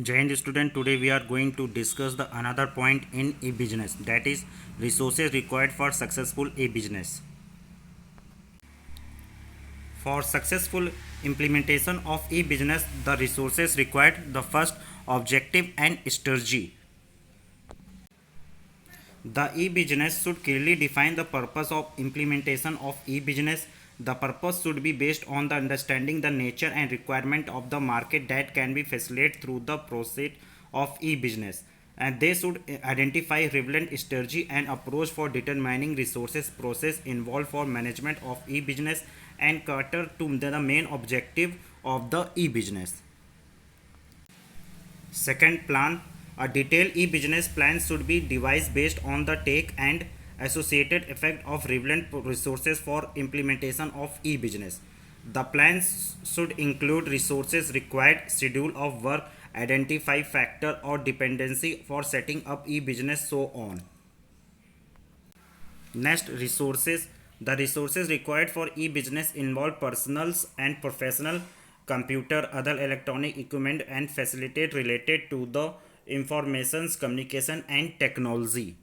Jai Hind student, today we are going to discuss the another point in e-business, that is resources required for successful e-business. For successful implementation of e-business, the resources required, the first objective and strategy. The e-business should clearly define the purpose of implementation of e-business. The purpose should be based on the understanding the nature and requirement of the market that can be facilitated through the process of e-business. And they should identify relevant strategy and approach for determining resources process involved for management of e-business and cater to the main objective of the e-business. Second, plan. A detailed e-business plan should be devised based on the take and associated effect of relevant resources for implementation of e-business. The plans should include resources required, schedule of work, identify factor or dependency for setting up e-business, so on. Next, resources. The resources required for e-business involve personals and professional computer, other electronic equipment and facilitate related to the informations, communication and technology.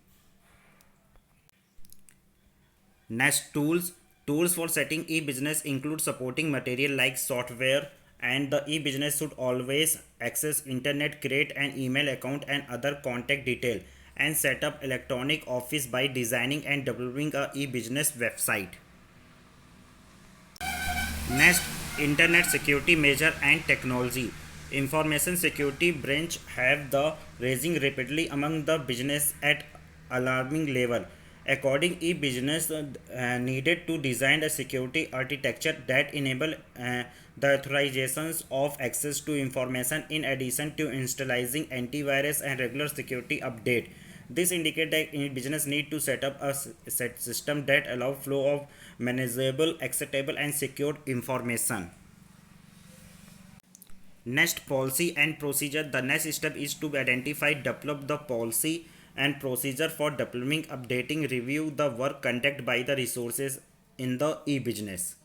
Next, tools. Tools for setting e-business include supporting material like software, and the e-business should always access internet, create an email account and other contact detail, and set up electronic office by designing and developing a e-business website. Next, internet security measure and technology. Information security branch have the rising rapidly among the business at alarming level. According e-business needed to design a security architecture that enable the authorizations of access to information in addition to installing antivirus and regular security update. This indicates that business need to set up a set system that allow flow of manageable, acceptable, and secure information. Next, policy and procedure. The next step is to identify, develop the policy and procedure for developing, updating, review the work conducted by the resources in the e-business.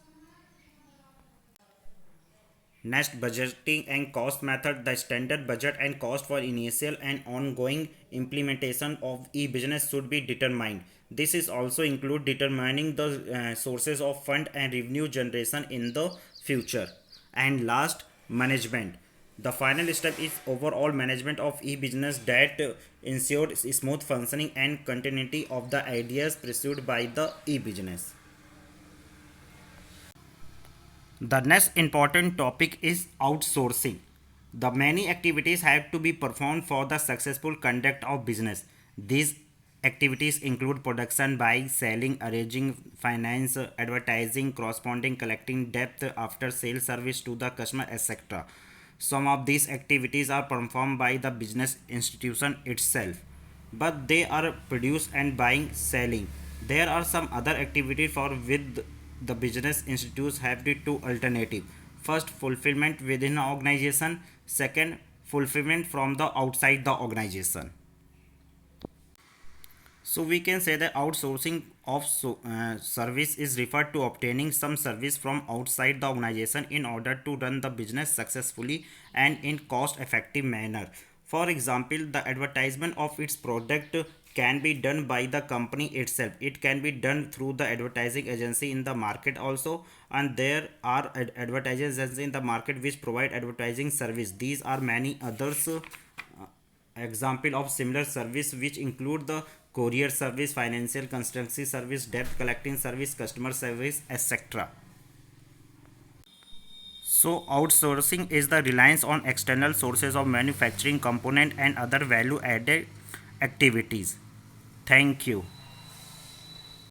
Next, budgeting and cost method. The standard budget and cost for initial and ongoing implementation of e-business should be determined. This is also include determining the sources of fund and revenue generation in the future. And last, management. The final step is overall management of e-business that ensures smooth functioning and continuity of the ideas pursued by the e-business. The next important topic is outsourcing. The many activities have to be performed for the successful conduct of business. These activities include production, buying, selling, arranging, finance, advertising, corresponding, collecting debt, after sale service to the customer, etc. Some of these activities are performed by the business institution itself, but they are produced and buying, selling. There are some other activities for with the business institutes have the two alternative. First, fulfillment within an organization. Second, fulfillment from the outside the organization. So we can say that outsourcing of service is referred to obtaining some service from outside the organization in order to run the business successfully and in cost effective manner. For example, the advertisement of its product can be done by the company itself. It can be done through the advertising agency in the market also, and there are advertising agencies in the market which provide advertising service. These are many others example of similar service which include the courier service, financial consultancy service, debt collecting service, customer service, etc. So outsourcing is the reliance on external sources of manufacturing component and other value added activities. Thank you.